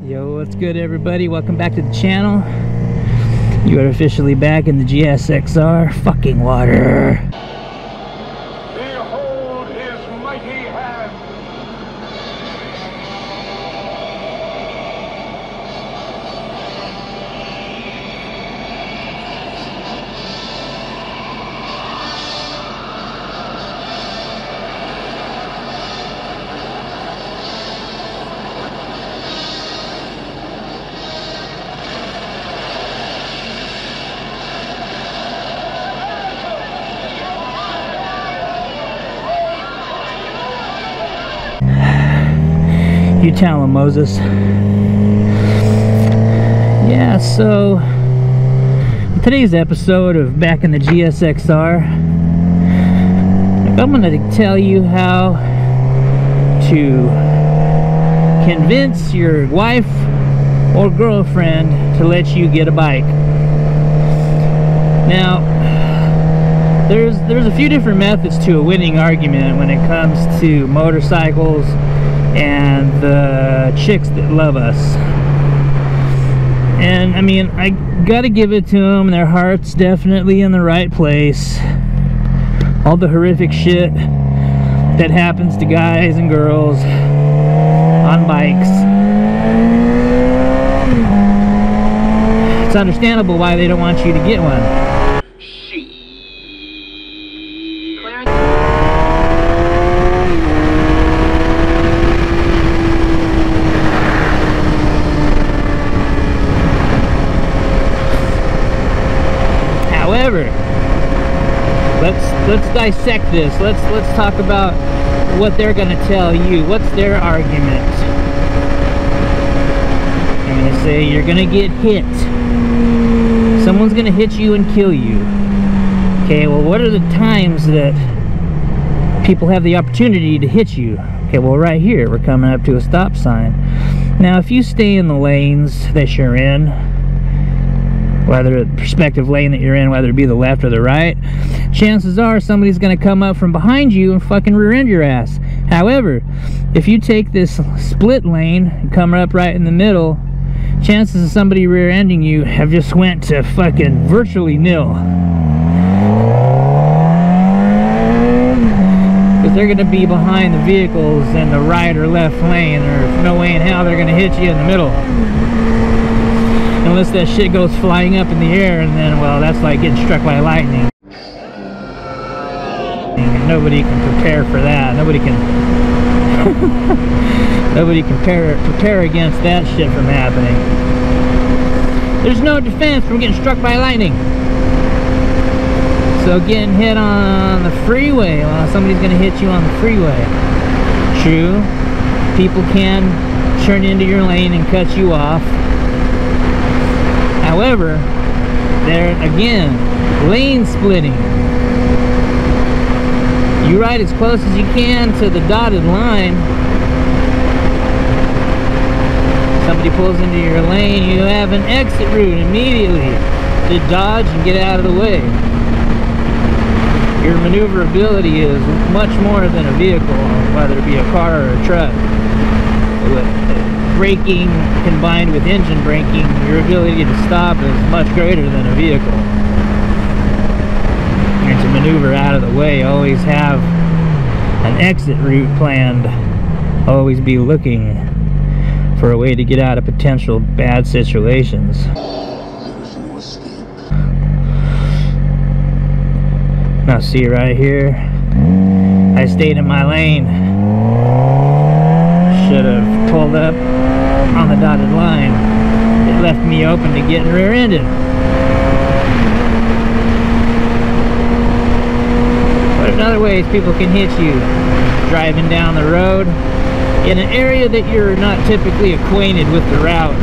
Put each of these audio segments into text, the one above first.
Yo, what's good everybody? Welcome back to the channel. You are officially back in the GSXR fucking water. Behold his mighty hand. You tell him, Moses. Yeah, so in today's episode of Back in the GSXR, I'm gonna tell you how to convince your wife or girlfriend to let you get a bike. Now, there's a few different methods to a winning argument when it comes to motorcycles and the chicks that love us. And I mean, I gotta give it to them, their heart's definitely in the right place. All the horrific shit that happens to guys and girls on bikes, it's understandable why they don't want you to get one. However, let's dissect this. Let's talk about what they're gonna tell you. What's their argument? I'm gonna say you're gonna get hit. Someone's gonna hit you and kill you. Okay, well, what are the times that people have the opportunity to hit you? Okay, well, right here, we're coming up to a stop sign. Now, if you stay in the lanes that you're in, whether the prospective lane that you're in, whether it be the left or the right, chances are somebody's going to come up from behind you and fucking rear end your ass. However, if you take this split lane and come up right in the middle, chances of somebody rear ending you have just went to fucking virtually nil. Because they're going to be behind the vehicles in the right or left lane. There's no way in hell they're going to hit you in the middle. Unless that shit goes flying up in the air, and then, well, that's like getting struck by lightning. And nobody can prepare for that. Nobody can prepare against that shit from happening. There's no defense from getting struck by lightning. So getting hit on the freeway, well, somebody's gonna hit you on the freeway. True, people can turn into your lane and cut you off. However, there again, lane splitting. You ride as close as you can to the dotted line. Somebody pulls into your lane, you have an exit route immediately to dodge and get out of the way. Your maneuverability is much more than a vehicle, whether it be a car or a truck. With braking combined with engine braking, your ability to stop is much greater than a vehicle. And to maneuver out of the way, always have an exit route planned. Always be looking for a way to get out of potential bad situations. Now see right here, I stayed in my lane. Should have pulled up on the dotted line. It left me open to getting rear-ended. But in other ways, people can hit you driving down the road in an area that you're not typically acquainted with the route.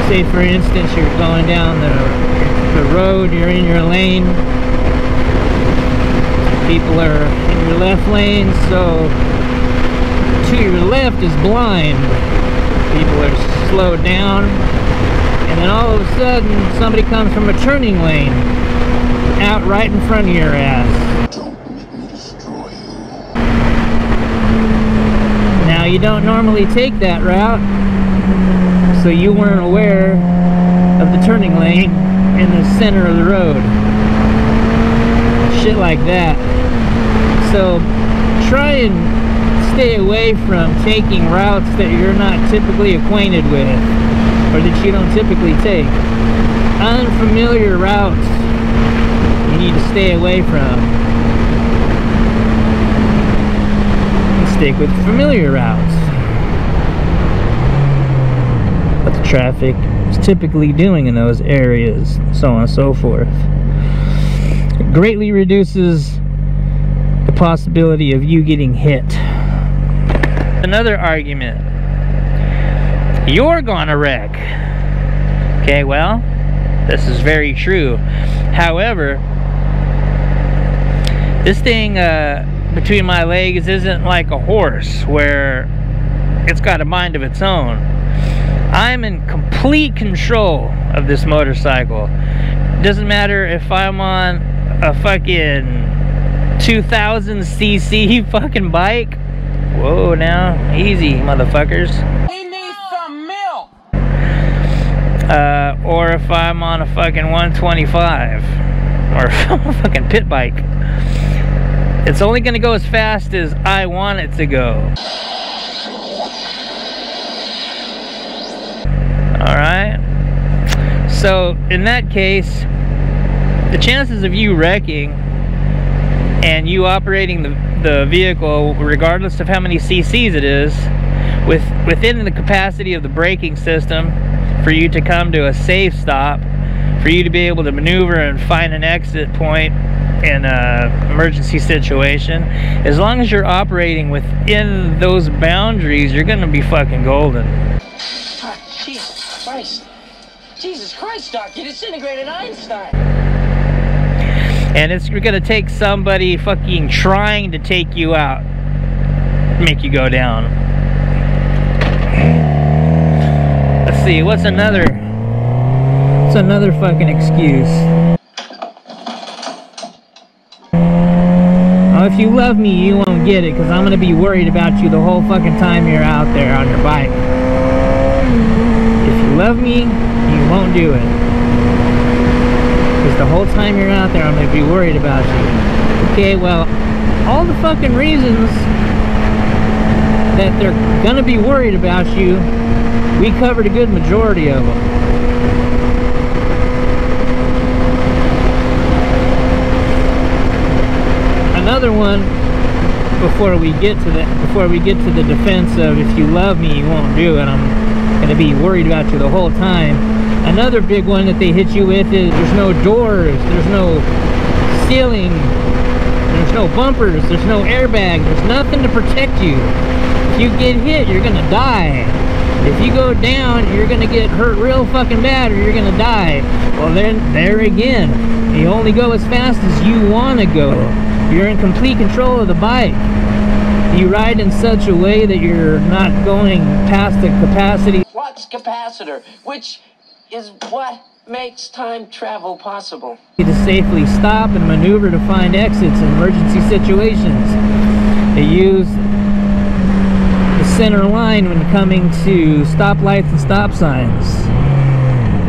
Say for instance, you're going down the road, you're in your lane, people are in your left lane, so to your left is blind. People are slowed down, and then all of a sudden somebody comes from a turning lane out right in front of your ass. Don't make me destroy you. Now you don't normally take that route, so you weren't aware of the turning lane in the center of the road. Shit like that. So try and stay away from taking routes that you're not typically acquainted with, or that you don't typically take. Unfamiliar routes you need to stay away from. And stick with familiar routes. What the traffic is typically doing in those areas, so on and so forth. It greatly reduces the possibility of you getting hit. Another argument: you're gonna wreck. Okay, well, this is very true. However, this thing between my legs isn't like a horse where it's got a mind of its own. I'm in complete control of this motorcycle. Doesn't matter if I'm on a fucking 2000cc fucking bike. Whoa, now, easy, motherfuckers. He needs some milk. Or if I'm on a fucking 125 or a fucking pit bike. It's only gonna go as fast as I want it to go. Alright? So, in that case, the chances of you wrecking and you operating the vehicle, regardless of how many cc's it is, within the capacity of the braking system, for you to come to a safe stop, for you to be able to maneuver and find an exit point in an emergency situation, as long as you're operating within those boundaries, you're gonna be fucking golden. Oh, Jesus Christ. Jesus Christ, Doc, you disintegrated Einstein. And it's gonna take somebody fucking trying to take you out, make you go down. Let's see, what's another fucking excuse? Oh, if you love me, you won't get it, because I'm gonna be worried about you the whole fucking time you're out there on your bike. If you love me, you won't do it. Because the whole time you're out there, I'm gonna be worried about you. Okay, well, all the fucking reasons that they're gonna be worried about you, we covered a good majority of them. Another one, before we get to the defense of if you love me, you won't do it, I'm gonna be worried about you the whole time. Another big one that they hit you with is there's no doors, there's no ceiling, there's no bumpers, there's no airbag, there's nothing to protect you. If you get hit, you're gonna die. If you go down, you're gonna get hurt real fucking bad, or you're gonna die. Well, then, there again, you only go as fast as you wanna go. You're in complete control of the bike. You ride in such a way that you're not going past the capacity. What's capacitor? Which is what makes time travel possible. To safely stop and maneuver to find exits in emergency situations. They use the center line when coming to stoplights and stop signs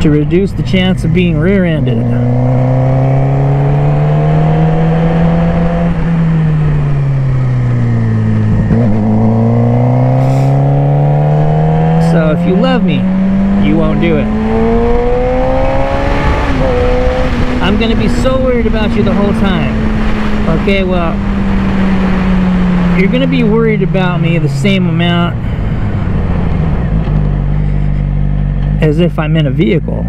to reduce the chance of being rear-ended. So if you love me, you won't do it. I'm gonna be so worried about you the whole time. Okay, well, you're gonna be worried about me the same amount as if I'm in a vehicle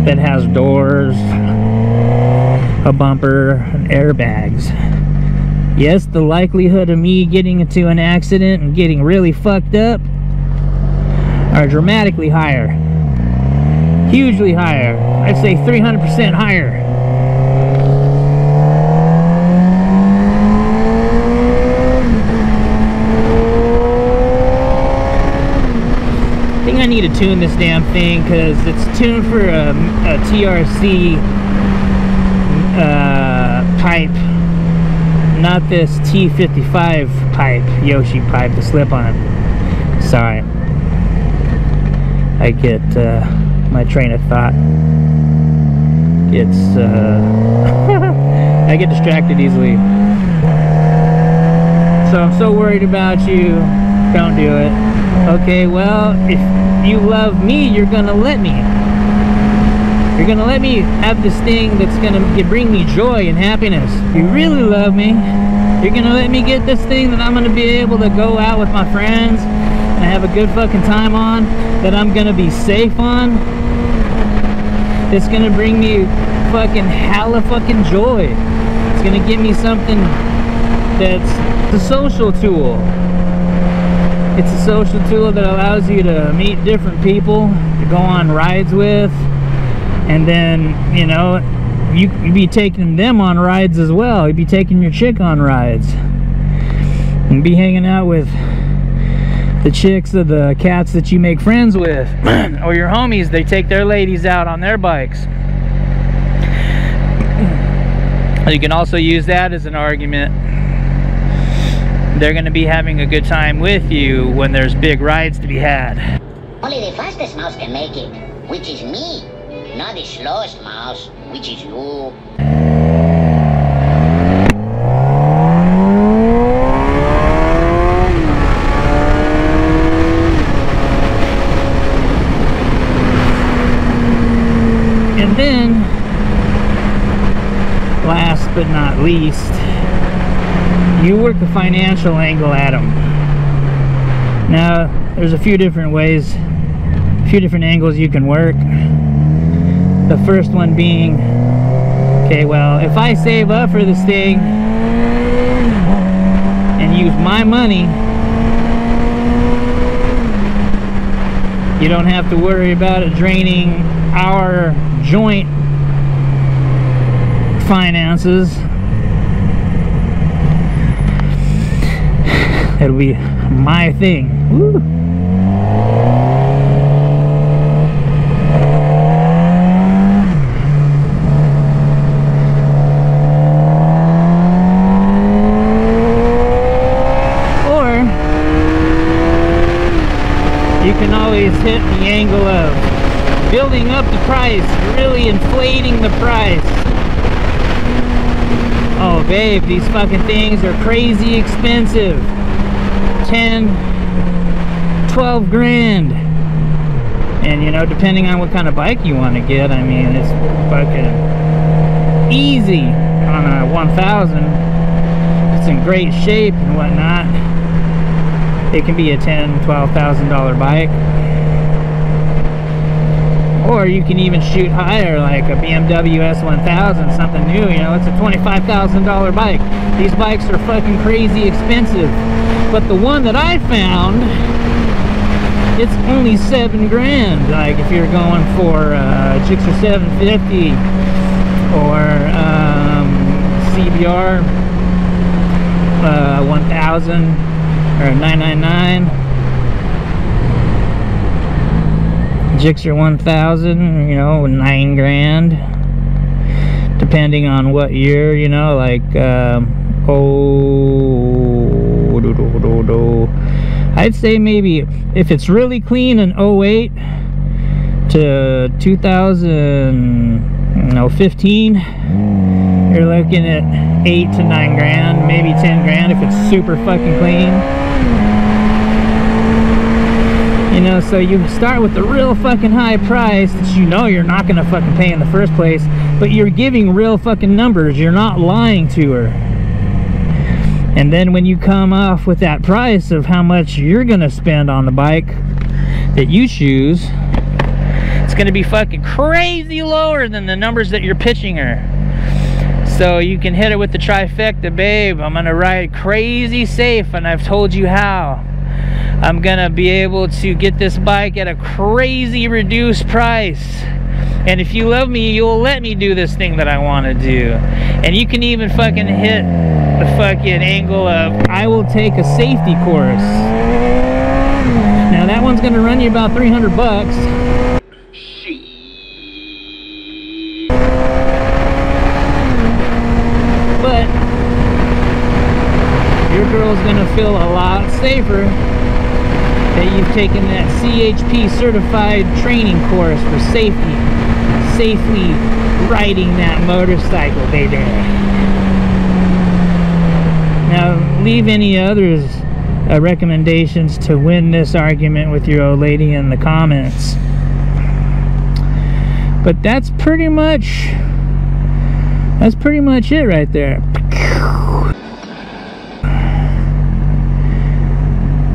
that has doors, a bumper, and airbags. Yes, the likelihood of me getting into an accident and getting really fucked up are dramatically higher. Hugely higher. I'd say 300% higher. I think I need to tune this damn thing because it's tuned for a TRC type not this T55 pipe, Yoshi pipe, the slip-on. Sorry. I get my train of thought gets I get distracted easily. So I'm so worried about you. Don't do it. Okay, well, if you love me, you're gonna let me. You're gonna let me have this thing that's gonna bring me joy and happiness. If you really love me, you're gonna let me get this thing that I'm gonna be able to go out with my friends and have a good fucking time on, that I'm gonna be safe on. It's gonna bring me fucking hella fucking joy. It's gonna give me something that's a social tool. It's a social tool that allows you to meet different people, to go on rides with, and then, you know, you'd be taking them on rides as well. You'd be taking your chick on rides. And be hanging out with the chicks of the cats that you make friends with. Or your homies, they take their ladies out on their bikes. You can also use that as an argument. They're going to be having a good time with you when there's big rides to be had. Only the fastest mouse can make it, which is me. Not the slowest mouse, which is you. And then, last but not least, you work the financial angle at them. Now, there's a few different ways, a few different angles you can work. The first one being, okay, well, if I save up for this thing and use my money, you don't have to worry about it draining our joint finances. It'll be my thing. Woo. Or you can always hit the angle of building up the price, really inflating the price. Oh babe, these fucking things are crazy expensive. 10, 12 grand. And you know, depending on what kind of bike you want to get, I mean, it's fucking easy on a 1000. It's in great shape and whatnot. It can be a $10,000, $12,000 bike. Or you can even shoot higher, like a BMW S1000, something new, you know, it's a $25,000 bike. These bikes are fucking crazy expensive. But the one that I found, it's only 7 grand. Like if you're going for Gixxer 750 or CBR 1000 or 999. Gixxer 1000, you know, 9 grand, depending on what year, you know, like I'd say maybe if it's really clean in 08 to 2015, you're looking at 8 to 9 grand, maybe 10 grand if it's super fucking clean. You know, so you start with a real fucking high price that you know you're not gonna fucking pay in the first place, but you're giving real fucking numbers, you're not lying to her. And then when you come off with that price of how much you're gonna spend on the bike that you choose, it's gonna be fucking crazy lower than the numbers that you're pitching her. So you can hit it with the trifecta, babe. I'm gonna ride crazy safe, and I've told you how. I'm gonna be able to get this bike at a crazy reduced price. And if you love me, you'll let me do this thing that I want to do. And you can even fucking hit the fucking angle of, I will take a safety course. Now that one's gonna run you about 300 bucks. But girl's gonna feel a lot safer that you've taken that CHP certified training course for safely riding that motorcycle, baby. Now, leave any others recommendations to win this argument with your old lady in the comments. But that's pretty much it right there.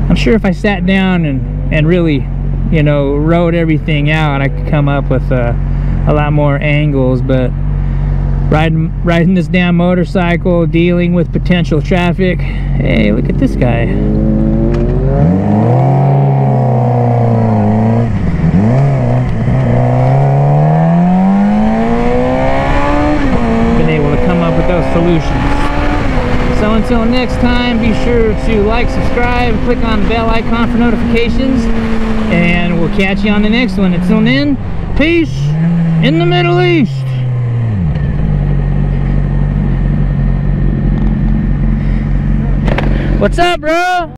I'm sure if I sat down and really, you know, wrote everything out, I could come up with a lot more angles. But riding this damn motorcycle, dealing with potential traffic. Hey, look at this guy. Been able to come up with those solutions. So until next time, be sure to like, subscribe, click on the bell icon for notifications, and we'll catch you on the next one. Until then, peace in the Middle East. What's up, bro?